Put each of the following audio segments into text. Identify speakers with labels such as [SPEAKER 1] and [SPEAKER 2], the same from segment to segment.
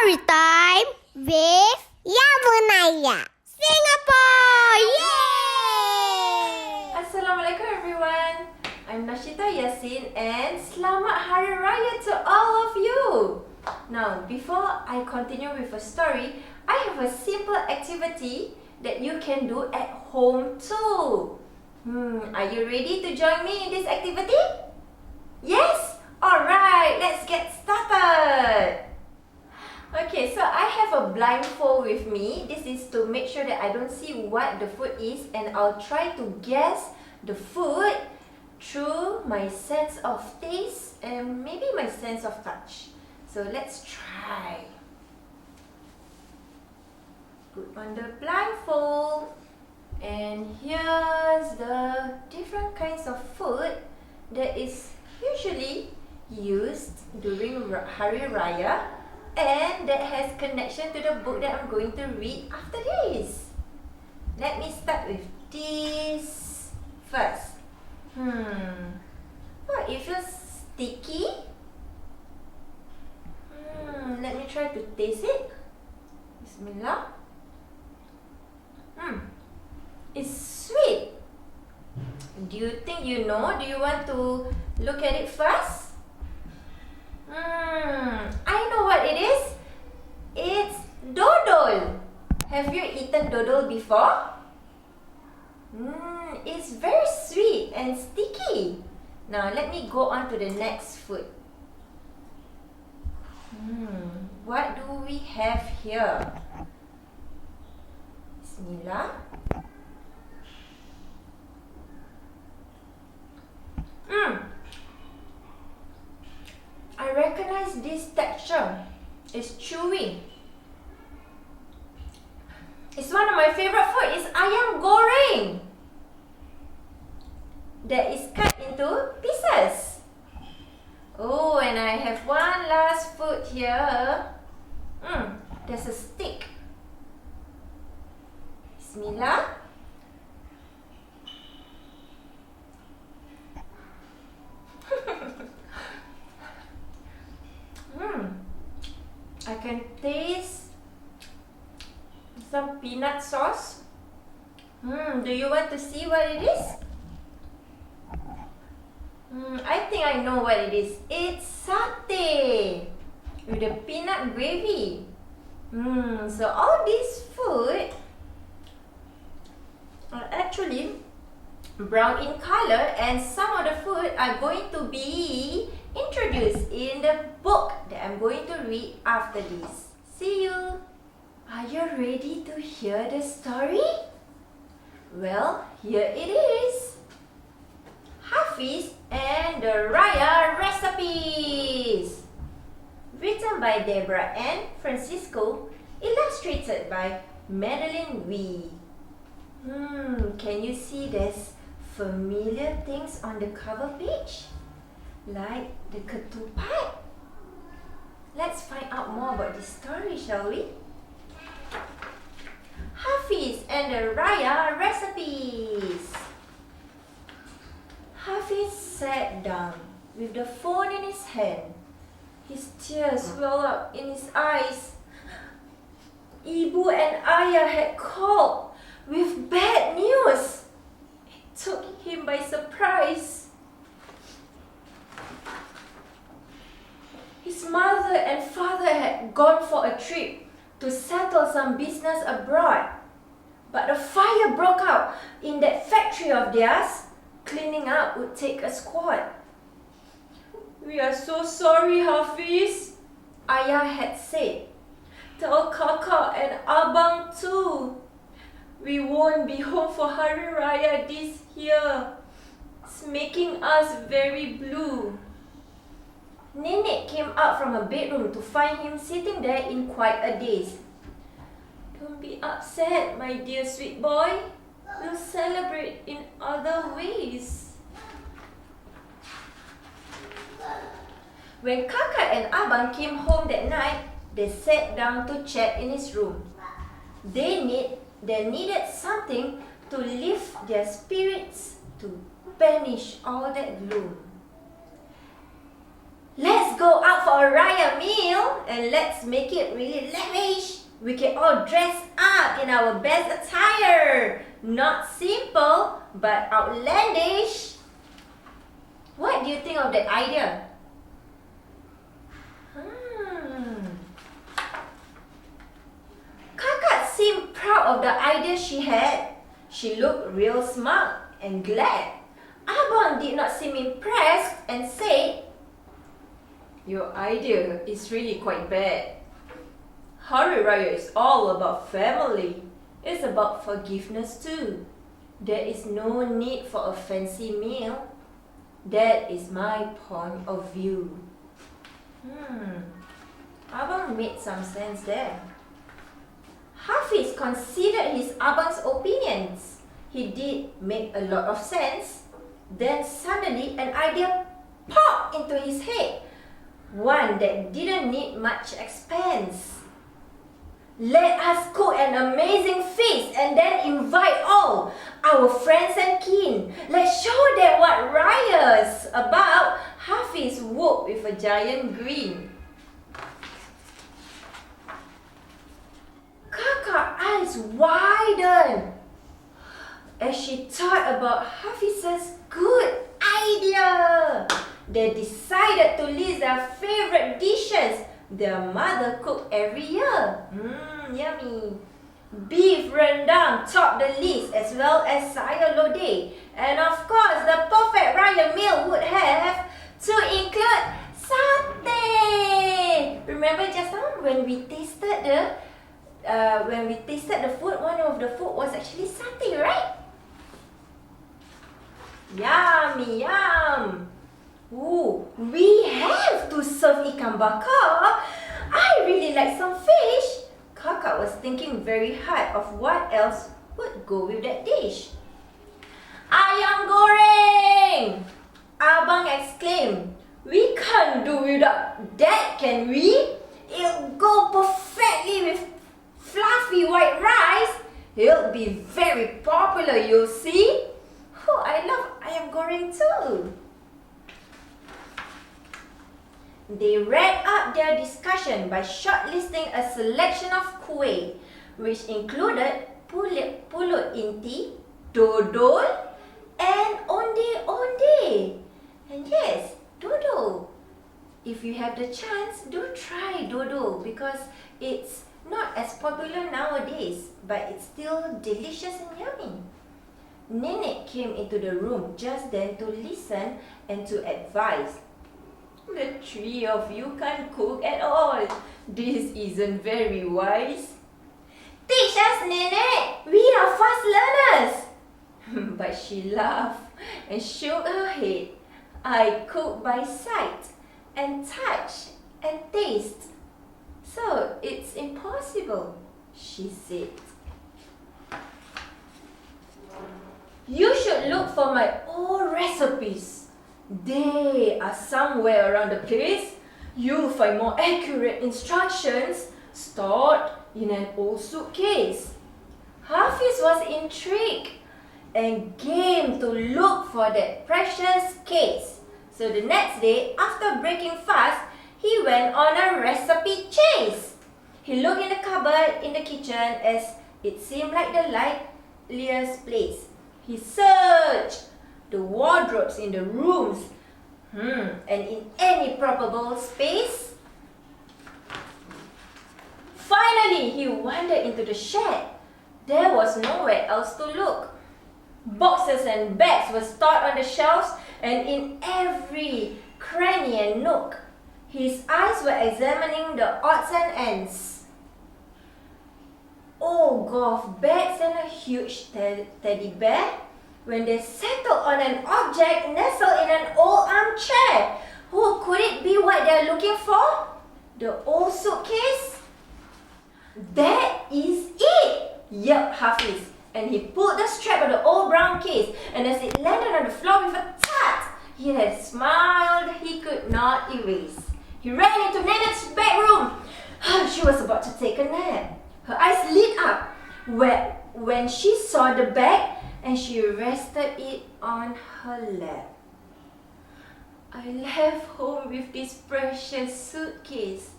[SPEAKER 1] Storytime with Yaa Bunayya Singapore! Yay!
[SPEAKER 2] Assalamualaikum everyone. I'm Nashita Yassin and Selamat Hari Raya to all of you. Now, before I continue with a story, I have a simple activity that you can do at home too. Are you ready to join me in this activity? Yes? Alright, let's get started. Okay, so I have a blindfold with me. This is to make sure that I don't see what the food is, and I'll try to guess the food through my sense of taste and maybe my sense of touch. So let's try. Put on the blindfold, and here's the different kinds of food that is usually used during Hari Raya, and that has connection to the book that I'm going to read after this. Let me start with this first. It feels sticky. Let me try to taste it. Bismillah. It's sweet. Do you think you know? Do you want to look at it first? I know what it is. It's dodol. Have you eaten dodol before? It's very sweet and sticky. Now let me go on to the next food. What do we have here? Bismillah. I recognize this texture. It's chewy. It's one of my favorite food. It's ayam goreng that is cut into pieces. Oh, and I have one last food here. There's a stick. Bismillah. I can taste some peanut sauce. Do you want to see what it is? I think I know what it is. It's satay with the peanut gravy. So all these food are actually brown in color, and some of the food are going to be introduced in the book that I'm going to read after this. See you! Are you ready to hear the story? Well, here it is. Hafiz and the Raya recipes. Written by Debra and Francisco, illustrated by Madeline Wee. Can you see there's familiar things on the cover page? Like the ketupat. Let's find out more about this story, shall we? Hafiz and the Raya recipes. Hafiz sat down with the phone in his hand. His tears welled up in his eyes. Ibu and Ayah had called with bad news. It took him by surprise. His mother and father had gone for a trip to settle some business abroad. But a fire broke out in that factory of theirs. Cleaning up would take a squad. We are so sorry, Hafiz, Ayah had said. Tell Kakak and Abang too. We won't be home for Hari Raya this year. It's making us very blue. Nenek came out from her bedroom to find him sitting there in quite a daze. Don't be upset, my dear sweet boy. We'll celebrate in other ways. When Kakak and Abang came home that night, they sat down to chat in his room. They needed something to lift their spirits, to banish all that gloom. Let's go out for a Raya meal and let's make it really lavish. We can all dress up in our best attire. Not simple, but outlandish. What do you think of that idea? Kakak seemed proud of the idea she had. She looked real smart and glad. Abang did not seem impressed and said, "Your idea is really quite bad. Hari Raya is all about family. It's about forgiveness too. There is no need for a fancy meal. That is my point of view." Abang made some sense there. Hafiz considered his abang's opinions. He did make a lot of sense. Then suddenly an idea popped into his head. One that didn't need much expense. Let us cook an amazing feast and then invite all our friends and kin. Let's show them what Raya's about. Hafiz woke with a giant grin. Kakak's eyes widened as she thought about Hafiz's good idea. They decided to list their favorite dishes their mother cooked every year. Yummy. Beef rendang topped the list as well as sayur lodeh. And of course, the perfect Raya meal would have to include satay. Remember just now when we tasted the food, one of the food was actually satay, right? Yummy, yum. Ooh, we have to serve ikan bakar. I really like some fish. Kakak was thinking very hard of what else would go with that dish. Ayam goreng! Abang exclaimed. We can't do without that, can we? It'll go perfectly with fluffy white rice. It'll be very popular, you'll see. Oh, I love ayam goreng too. They wrapped up their discussion by shortlisting a selection of kuih, which included pulut inti, dodol, and onde-onde. And yes, dodol. If you have the chance, do try dodol because it's not as popular nowadays, but it's still delicious and yummy. Nenek came into the room just then to listen and to advise. The three of you can't cook at all. This isn't very wise. Teach us, Nenek! We are fast learners! But she laughed and shook her head. I cook by sight and touch and taste. So it's impossible, she said. You should look for my old recipes. They are somewhere around the place. You'll find more accurate instructions stored in an old suitcase. Hafiz was intrigued and game to look for that precious case. So the next day, after breaking fast, he went on a recipe chase. He looked in the cupboard in the kitchen as it seemed like the likeliest place. He searched the wardrobes in the rooms and in any probable space. Finally, he wandered into the shed. There was nowhere else to look. Boxes and bags were stored on the shelves and in every cranny and nook. His eyes were examining the odds and ends. Old golf bags and a huge teddy bear. When they settled on an object nestled in an old armchair. Who could it be what they are looking for? The old suitcase? That is it! Yelped Hafiz. And he pulled the strap of the old brown case, and as it landed on the floor with a thud, he had a smile he could not erase. He ran into Nenek's bedroom. She was about to take a nap. Her eyes lit up when she saw the bag and she rested it on her lap. I left home with this precious suitcase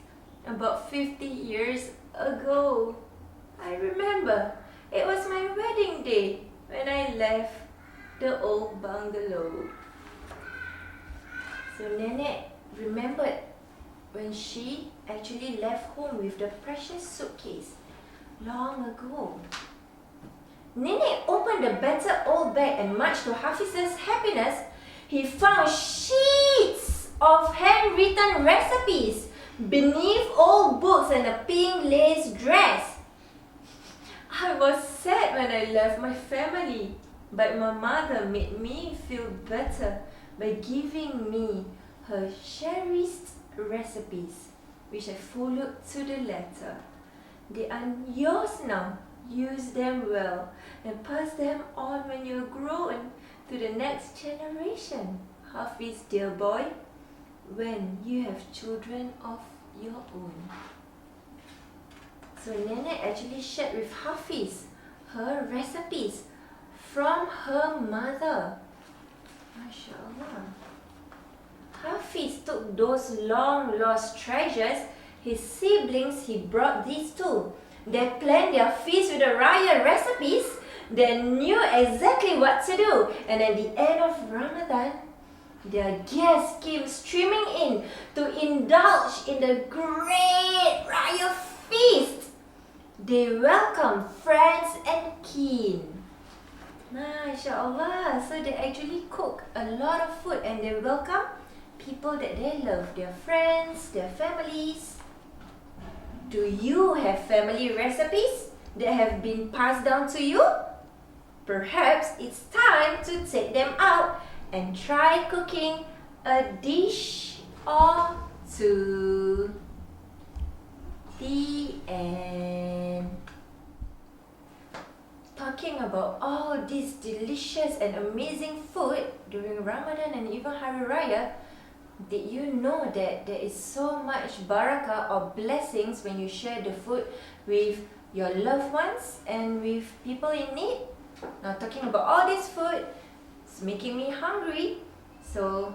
[SPEAKER 2] about 50 years ago. I remember it was my wedding day when I left the old bungalow. So Nenek remembered when she actually left home with the precious suitcase long ago. Nenek opened the battered old bag and much to Hafiz's happiness, he found sheets of handwritten recipes beneath old books and a pink lace dress. I was sad when I left my family, but my mother made me feel better by giving me her cherished recipes, which I followed to the letter. They are yours now. Use them well and pass them on when you're grown to the next generation. Hafiz, dear boy, when you have children of your own. So Nenek actually shared with Hafiz her recipes from her mother. MashaAllah. Hafiz took those long lost treasures, his siblings, he brought these too. They planned their feast with the Raya recipes. They knew exactly what to do. And at the end of Ramadan, their guests came streaming in to indulge in the great Raya feast. They welcomed friends and kin. MashaAllah. So they actually cook a lot of food and they welcome people that they love, their friends, their families. Do you have family recipes that have been passed down to you? Perhaps it's time to take them out and try cooking a dish or two. The end. Talking about all this delicious and amazing food during Ramadan and even Hari Raya, did you know that there is so much barakah or blessings when you share the food with your loved ones and with people in need? Now talking about all this food, it's making me hungry. So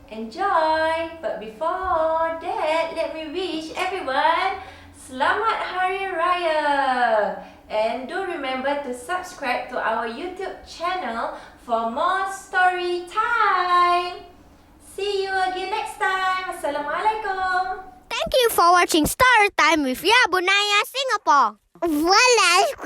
[SPEAKER 2] enjoy! But before that, let me wish everyone Selamat Hari Raya! And do remember to subscribe to our YouTube channel for more story time! See you again next time. Assalamualaikum.
[SPEAKER 1] Thank you for watching Storytime with Yaa Bunayya Singapore. Walas,